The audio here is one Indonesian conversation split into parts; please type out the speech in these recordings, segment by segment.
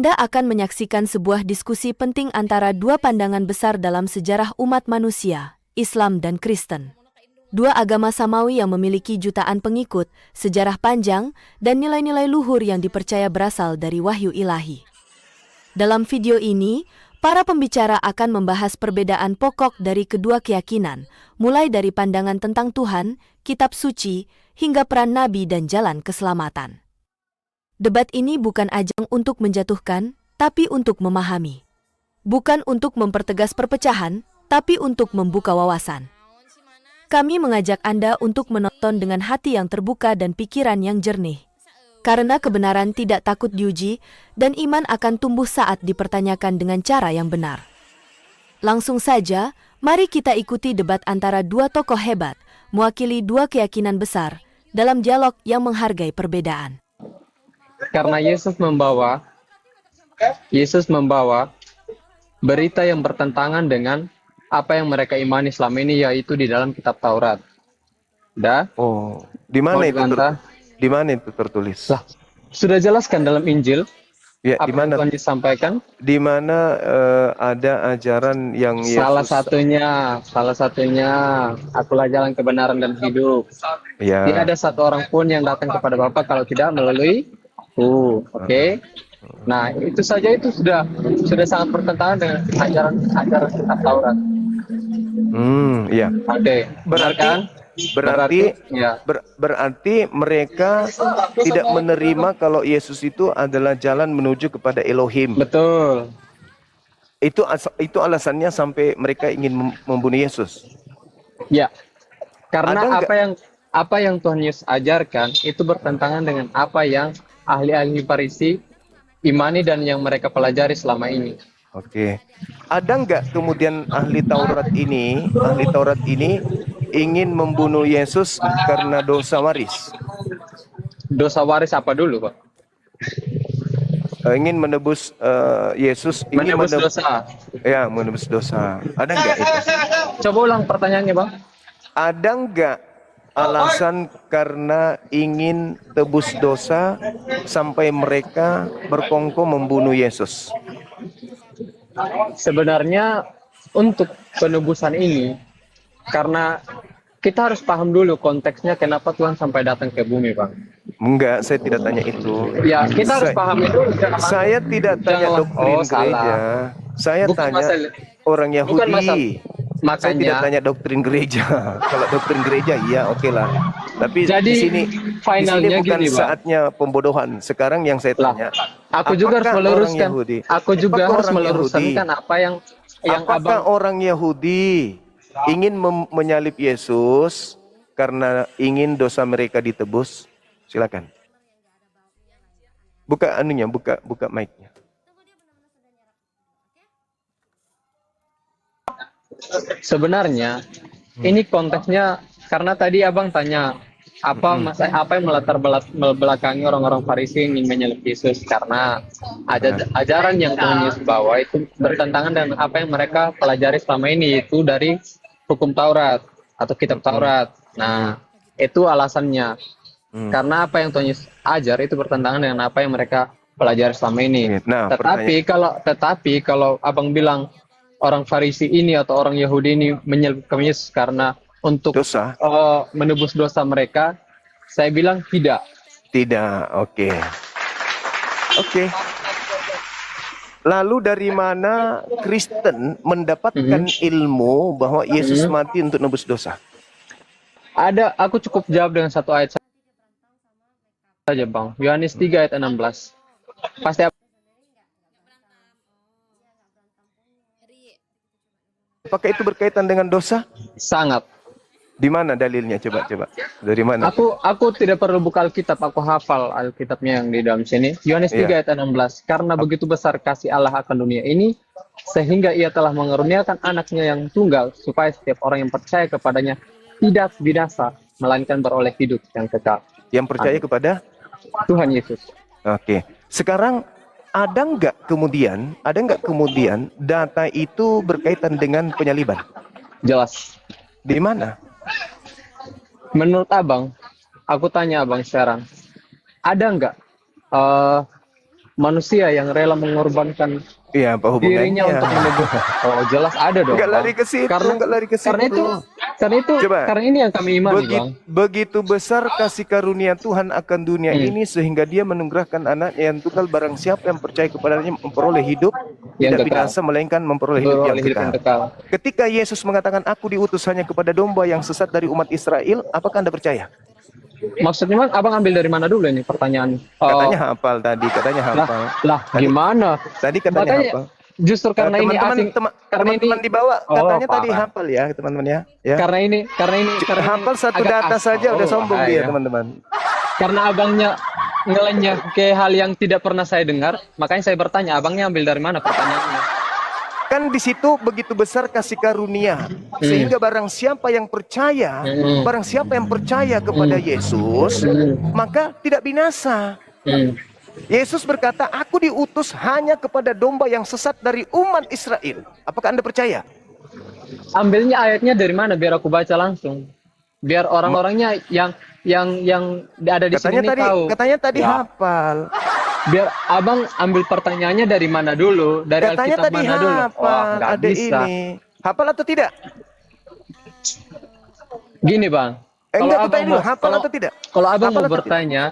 Anda akan menyaksikan sebuah diskusi penting antara dua pandangan besar dalam sejarah umat manusia, Islam dan Kristen. Dua agama samawi yang memiliki jutaan pengikut, sejarah panjang, dan nilai-nilai luhur yang dipercaya berasal dari wahyu ilahi. Dalam video ini, para pembicara akan membahas perbedaan pokok dari kedua keyakinan, mulai dari pandangan tentang Tuhan, kitab suci, hingga peran nabi dan jalan keselamatan. Debat ini bukan ajang untuk menjatuhkan, tapi untuk memahami. Bukan untuk mempertegas perpecahan, tapi untuk membuka wawasan. Kami mengajak Anda untuk menonton dengan hati yang terbuka dan pikiran yang jernih. Karena kebenaran tidak takut diuji, dan iman akan tumbuh saat dipertanyakan dengan cara yang benar. Langsung saja, mari kita ikuti debat antara dua tokoh hebat, mewakili dua keyakinan besar, dalam dialog yang menghargai perbedaan. Karena Yesus membawa berita yang bertentangan dengan apa yang mereka imani selama ini, yaitu di dalam kitab Taurat. Oh, di mana itu? Di mana itu tertulis? Lah, sudah jelaskan dalam Injil. Ya, apa di mana? yang Tuhan disampaikan? Di mana ada ajaran yang Yesus... Salah satunya, akulah jalan kebenaran dan hidup. Ya. Tidak ada satu orang pun yang datang kepada Bapa kalau tidak melalui Oke. Nah, itu saja itu sudah sangat bertentangan dengan ajaran kitab Taurat. Iya. Oke. Berarti mereka tidak menerima kalau Yesus itu adalah jalan menuju kepada Elohim. Betul. Itu alasannya sampai mereka ingin membunuh Yesus. Ya. Karena apa yang Tuhan Yesus ajarkan itu bertentangan dengan apa yang ahli-ahli Farisi imani dan yang mereka pelajari selama ini. Oke. Ada nggak kemudian ahli Taurat ini ingin membunuh Yesus karena dosa waris? Dosa waris apa dulu, Pak? Ingin menebus Yesus, menebus dosa. Ya, menebus dosa. Ada nggak itu? Coba ulang pertanyaannya, Bang. Ada nggak alasan karena ingin tebus dosa sampai mereka berkongkol membunuh Yesus? Sebenarnya untuk penebusan ini, karena kita harus paham dulu konteksnya kenapa Tuhan sampai datang ke bumi, Bang. Enggak, saya tidak tanya itu. Ya, kita harus paham itu. Saya tidak tanya doktrin gereja. Saya tanya orang Yahudi. Makanya, saya tidak tanya doktrin gereja. Kalau doktrin gereja, iya oke lah. Tapi jadi, di sini finalnya bukan gini, saatnya pembodohan. Sekarang yang saya tanya, aku juga harus meluruskan. Aku juga harus meluruskan apa yang apakah orang Yahudi ingin menyalib Yesus karena ingin dosa mereka ditebus? Silakan. Buka anunya, buka mic-nya. Sebenarnya ini konteksnya karena tadi Abang tanya apa yang melatar belakangi orang-orang Farisi ingin menyalib Yesus, karena ajaran yang Tuhan Yesus bawa itu bertentangan dengan apa yang mereka pelajari selama ini, itu dari hukum Taurat atau kitab Taurat. Nah, itu alasannya. Karena apa yang Tuhan Yesus ajar itu bertentangan dengan apa yang mereka pelajari selama ini. Nah, tetapi kalau Abang bilang orang Farisi ini atau orang Yahudi ini menyalib Yesus karena untuk menebus dosa mereka, saya bilang tidak. Tidak, oke. Lalu dari mana Kristen mendapatkan ilmu bahwa Yesus mati untuk nebus dosa? Aku cukup jawab dengan satu ayat saja, Bang. Yohanes 3 ayat 16. Pasti apakah itu berkaitan dengan dosa? Sangat. Di mana dalilnya? Coba. Dari mana? Aku tidak perlu buka Alkitab, aku hafal Alkitabnya yang di dalam sini. Yohanes 3 ayat 16. Karena begitu besar kasih Allah akan dunia ini, sehingga ia telah mengaruniakan anaknya yang tunggal, supaya setiap orang yang percaya kepadanya tidak binasa, melainkan beroleh hidup yang kekal. Yang percaya kepada Tuhan Yesus. Oke. Sekarang ada nggak kemudian data itu berkaitan dengan penyaliban? Jelas. Di mana? Menurut Abang, aku tanya Abang sekarang, ada nggak manusia yang rela mengorbankan Iya, apa dirinya hubungannya? untuk menebus. Oh, jelas ada dong, Nggak Bang. lari ke situ, Karena nggak lari ke situ. Coba. karena ini yang kami imani, Bang. Begitu besar kasih karunia Tuhan akan dunia ini sehingga Dia menunggurahkan anaknya yang tunggal, barang siapa yang percaya kepadanya memperoleh hidup Yang tidak kekal. binasa melainkan memperoleh hidup yang Beroleh hidup yang kekal. kekal. Ketika Yesus mengatakan aku diutus hanya kepada domba yang sesat dari umat Israel, apakah Anda percaya? Maksudnya, Bang, abang ambil dari mana dulu ini pertanyaan? Katanya hafal tadi, katanya hafal. Lah, gimana? Tadi katanya Makanya, hafal. justru karena ini asing, karena ini Teman-teman di bawah Oh, katanya tadi parah. hafal ya, teman-teman ya. Ya. karena ini Hafal satu agak data saja udah sombong dia, bahaya. teman-teman. Karena abangnya ngelenyah ke hal yang tidak pernah saya dengar, makanya saya bertanya, abangnya ambil dari mana pertanyaannya? Kan di situ begitu besar kasih karunia sehingga barang siapa yang percaya, barang siapa yang percaya kepada Yesus, maka tidak binasa. Hmm. Yesus berkata, aku diutus hanya kepada domba yang sesat dari umat Israel. Apakah Anda percaya? Ambilnya ayatnya dari mana? Biar aku baca langsung. Biar orang-orangnya yang ada di sini tahu. Katanya tadi Ya. hafal. Biar abang ambil pertanyaannya dari mana dulu? Dari Katanya Alkitab tadi mana dulu? hafal. Nggak Ada bisa. ini. Hafal atau tidak? Gini, Bang. Enggak, aku tanya dulu, hafal kalau- atau tidak? Kalau abang Hafal mau atau bertanya,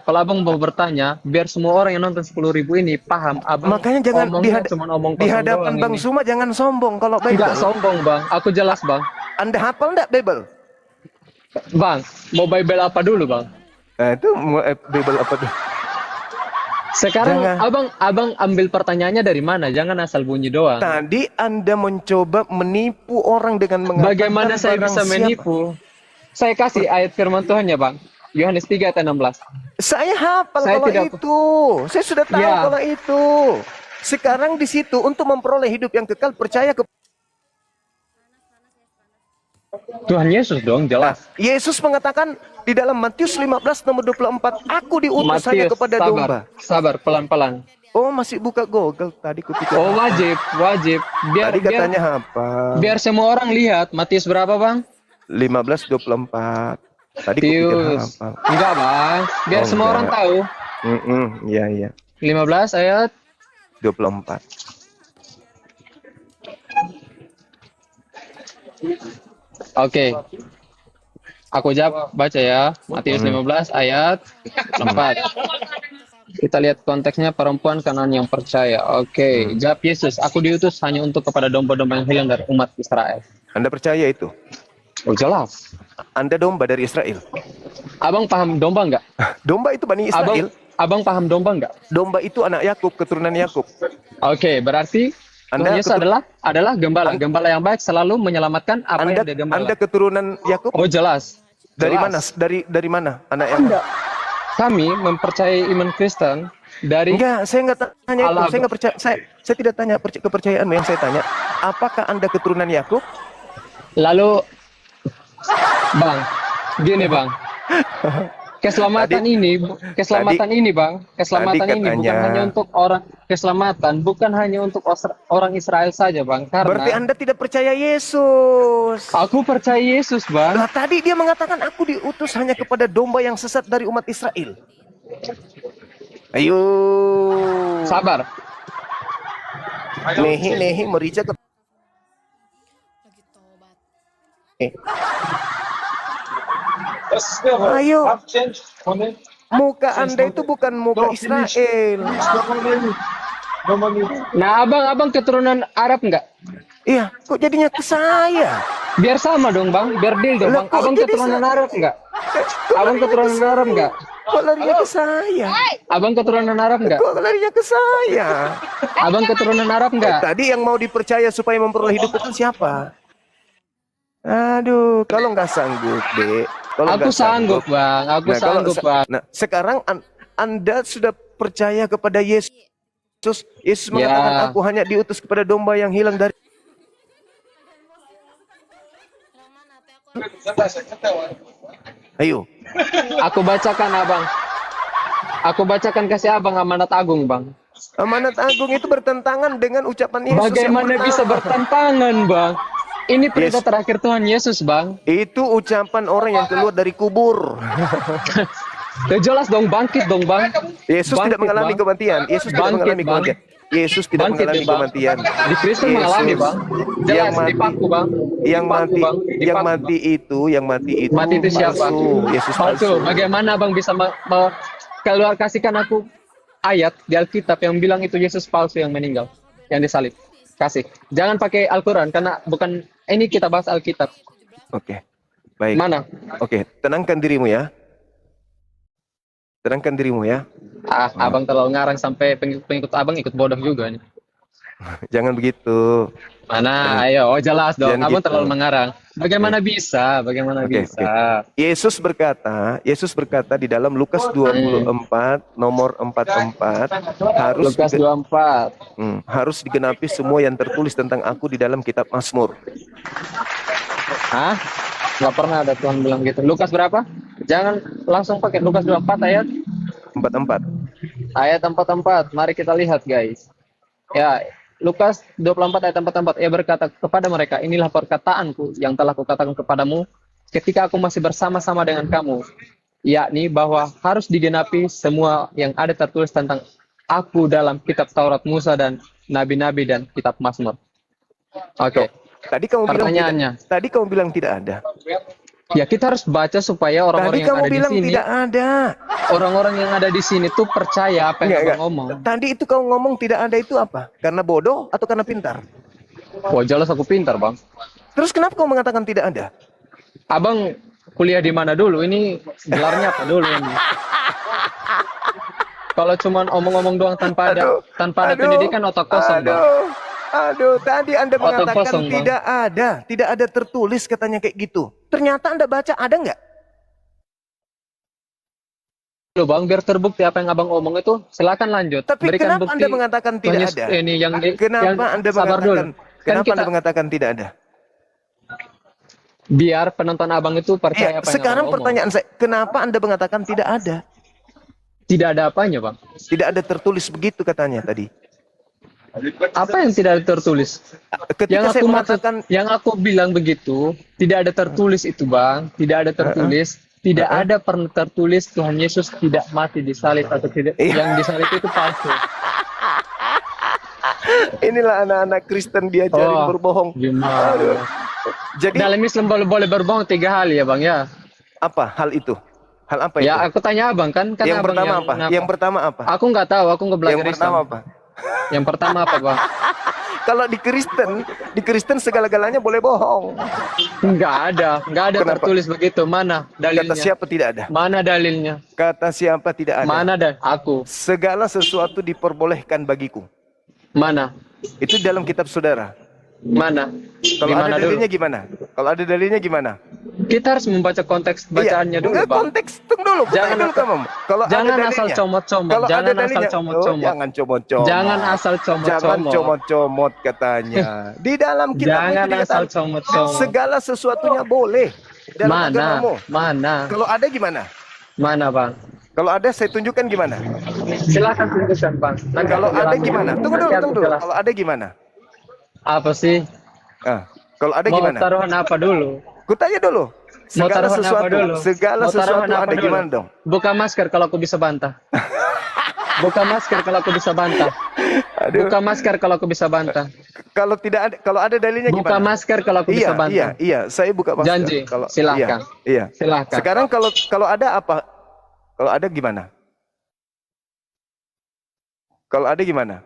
biar semua orang yang nonton 10.000 ini paham. Abang Makanya jangan omongnya cuma omong di kosong hadapan doang Bang ini. Suma jangan sombong kalau Tidak Bible. sombong, Bang. Aku jelas, Bang. Anda hafal enggak Bible? Bang, mau Bible apa dulu, Bang? Nah, itu Bible apa tuh? Sekarang Jangan. abang ambil pertanyaannya dari mana? Jangan asal bunyi doang. Tadi Anda mencoba menipu orang dengan mengatakan Bagaimana saya barang bisa siapa- menipu? Saya kasih ayat firman Tuhan ya, Bang. Yohanes 3 ayat 16. Saya hafal Saya kalau tidak- itu. Saya sudah tahu Ya. kalau itu. Sekarang di situ untuk memperoleh hidup yang kekal percaya ke Tuhan Yesus dong, jelas. Yesus mengatakan di dalam Matius 15 nomor 24, aku diutus hanya Matius, kepada domba. sabar, pelan-pelan. Oh, masih buka Google tadi kupikir. Oh, wajib. Tadi katanya hafal. biar semua orang lihat. Matius berapa, Bang? 15:24. Tadi kupikir Tius. hafal. Enggak, Bang. Biar Oh, semua orang enggak. tahu. Iya. 15 ayat 24. Oke. Aku jawab, baca ya. Matius 15 ayat 4. Kita lihat konteksnya, perempuan Kanaan yang percaya. Oke, jawab Yesus, aku diutus hanya untuk kepada domba-domba yang hilang dari umat Israel. Anda percaya itu? Oh, jelas. Anda domba dari Israel. Abang paham domba enggak? Domba itu Bani Israel. Abang paham domba enggak? Domba itu anak Yakub, keturunan Yakub. Oke, berarti Anda Tuhan Yesus adalah gembala. Gembala yang baik selalu menyelamatkan apa Anda, yang dia gembala. Anda keturunan Yakub? Oh, jelas. Dari Jelas. mana? Dari mana anak Yakub? Enggak. Kami mempercayai iman Kristen dari Enggak, saya enggak tanya itu. Allah. Saya enggak percaya. Saya tidak tanya kepercayaanmu, yang saya tanya, apakah Anda keturunan Yakub? lalu Bang, gini Bang. Keselamatan ini, Bang. Keselamatan tadi ini bukan katanya- hanya untuk orang keselamatan, bukan hanya untuk orang Israel saja, Bang. Berarti Karena Anda tidak percaya Yesus. aku percaya Yesus, Bang. Lah tadi dia mengatakan aku diutus hanya kepada domba yang sesat dari umat Israel. Ayo. Sabar. Nehi merica ke Ayo. Muka Anda itu bukan muka Israel. Nah, abang keturunan Arab enggak? Iya, kok jadinya ke saya? Biar sama dong, Bang. Biar deal dong, Lah, Bang. kok Abang jadi keturunan Arab enggak? Kok Abang larinya ke keturunan Arab saya? enggak? Kok larinya ke saya? Abang keturunan Arab enggak? Kok larinya ke saya? Abang keturunan Arab enggak? Tadi yang mau dipercaya supaya memperoleh hidup itu siapa? Aduh, kalau nggak sanggup, Dek. Kalau Aku nggak sanggup, Bang. Aku Nah, kalau sanggup, Bang. Nah, sekarang Anda sudah percaya kepada Yesus. Yesus mengatakan, Ya. aku hanya diutus kepada domba yang hilang dari... Ayo. Aku bacakan, Abang. Aku bacakan kasih Abang amanat agung, Bang. Amanat agung itu bertentangan dengan ucapan Yesus. Bagaimana yang bisa pertama. bertentangan, Bang? Ini perintah Yes. terakhir Tuhan Yesus, Bang. Itu ucapan orang yang keluar dari kubur. Ya jelas dong, bangkit dong bang. Yesus tidak Bangkit, mengalami Bang. kematian. Yesus tidak Bangkit, mengalami Bang. kematian. Yesus tidak Bangkit, mengalami ya, Bang. kematian. Di Kristen mengalami bang. yang Jelas mati, dipaku bang. yang Dipaku, mati, bang. yang Dipaku, mati itu, Mati itu siapa? palsu. Yesus Palsu. palsu. Bagaimana bang bisa keluar kasihkan aku ayat di Alkitab yang bilang itu Yesus palsu yang meninggal, yang disalib. Kasih. Jangan pakai Al-Quran karena bukan ini kita bahas Alkitab. Oke, baik. Mana? Oke, tenangkan dirimu ya. Tenangkan dirimu ya. Abang terlalu ngarang sampai pengikut abang ikut bodoh juga nih. Jangan begitu. Mana? Ayo, jelas dong. Jangan Abang gitu. terlalu mengarang. Bagaimana bisa? Bagaimana Oke, bisa? Yesus berkata di dalam Lukas 24 nomor 44 Lukas 24. harus digenapi semua yang tertulis tentang aku di dalam kitab Mazmur. Hah? Nggak pernah ada Tuhan bilang gitu. Lukas berapa? Jangan langsung pakai Lukas 24 ayat 44. ayat 44. Mari kita lihat guys. Ya, Lukas 24 ayat 44. Ia berkata kepada mereka, inilah perkataanku yang telah kukatakan kepadamu ketika aku masih bersama-sama dengan kamu, yakni bahwa harus digenapi semua yang ada tertulis tentang aku dalam kitab Taurat Musa dan nabi-nabi dan kitab Mazmur. Oke. Tadi kamu bilang Pertanyaannya. tadi kamu bilang tidak ada. Ya kita harus baca supaya Tadi orang-orang yang kamu ada di bilang sini, tidak ada. orang-orang yang ada di sini tuh percaya apa yang abang ngomong. Tadi itu kamu ngomong tidak ada itu apa? Karena bodoh atau karena pintar? Wah jelas aku pintar bang. Terus kenapa kamu mengatakan tidak ada? Abang kuliah di mana dulu? Ini gelarnya apa dulu ini? Kalau cuma omong-omong doang tanpa ada pendidikan otak kosong bang. Aduh, tadi Anda Otak mengatakan kosong, Bang. tidak ada tertulis katanya kayak gitu. Ternyata Anda baca ada nggak? Loh bang, biar terbukti apa yang abang omong itu, silakan lanjut. Tapi Berikan kenapa bukti. Anda mengatakan tidak Tuhan ada? Ini yang Kenapa Anda sabar mengatakan? dulu. Kenapa Kan Anda mengatakan tidak ada? biar penonton abang itu Ya, percaya apa yang sekarang abang omong. pertanyaan saya, kenapa Anda mengatakan tidak ada? Tidak ada apanya bang? Tidak ada tertulis begitu katanya tadi. Apa yang tidak ada tertulis? Ketika saya mengatakan yang aku bilang begitu, tidak ada tertulis itu bang, tidak ada tertulis, tidak ada pernah tertulis Tuhan Yesus tidak mati di salib atau tidak, yang disalib itu palsu. inilah anak-anak Kristen diajarin berbohong. Gimana? Aduh. Jadi Dalam Islam boleh berbohong 3 hal ya bang ya. apa hal itu? Hal apa itu? Ya aku tanya abang kan yang abang pertama apa? Yang pertama apa? Aku nggak tahu, aku nggak belajar Yang pertama Islam. apa? Yang pertama apa bang? Kalau di Kristen segala-galanya boleh bohong. Nggak ada Kenapa? tertulis begitu. Mana dalilnya? Kata siapa tidak ada? Mana dalilnya? Kata siapa tidak ada? Mana aku? Segala sesuatu diperbolehkan bagiku. Mana? Itu dalam kitab saudara. Mana? Kalau Gimana ada dalilnya gimana? Kalau ada dalilnya gimana? Kita harus membaca konteks bacaannya dulu, Enggak, Bang. konteks tunggu dulu. Jangan Dulu kamu. Kalau jangan ada asal dalilnya. comot-comot. Kalau Jangan ada asal dalilnya. comot-comot. Jangan comot-comot. Jangan asal Jangan comot-comot. comot-comot katanya. Di dalam kitab Jangan itu asal dikatakan, comot-comot. segala sesuatunya boleh dalam agamamu. Mana? Kalau ada gimana? Mana, Bang? Kalau ada saya tunjukkan gimana? Silakan tunjukkan, Bang. Nanti Kalau aku ada bilang. gimana? Tunggu Nanti dulu, aku tunggu dulu. jelas. Kalau ada gimana? Apa sih? Kalau ada Mau gimana? taruhan apa dulu? Kutanya dulu. Mau Segala taruhan apa sesuatu, dulu? segala Mau taruhan sesuatu apa ada dulu? gimana dong? Buka masker kalau aku bisa bantah. Buka masker kalau aku bisa bantah. Aduh. Buka masker kalau aku bisa bantah. Kalau tidak ada, kalau ada dalilnya Buka gimana? masker kalau aku bisa bantah. Iya, saya buka masker. Janji, silahkan. Iya. Silahkan. Sekarang kalau ada apa? Kalau ada gimana? Kalau ada gimana?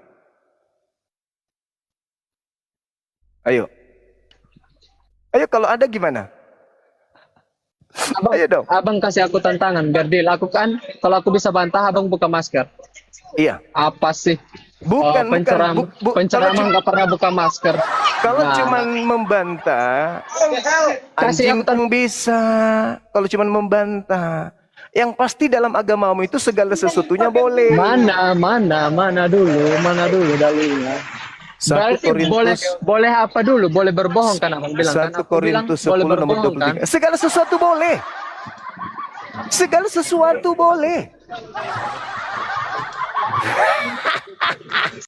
Ayo. Ayo kalau ada gimana? Abang, Ayo dong. abang kasih aku tantangan biar dilakukan. Kalau aku bisa bantah, abang buka masker. Iya. Apa sih? Bukan, Penceramah nggak pernah buka masker. Kalau Nah, cuman membantah, Kasih anjing pun bisa. Kalau cuman membantah, yang pasti dalam agamamu itu segala sesuatunya boleh. mana dulu dalilnya. 1 Berarti boleh apa dulu? Boleh berbohong kan abang bilang kan? 1 Aku bilang Korintus boleh 10 nomor berbohong kan? 23. Segala sesuatu boleh. Segala sesuatu boleh.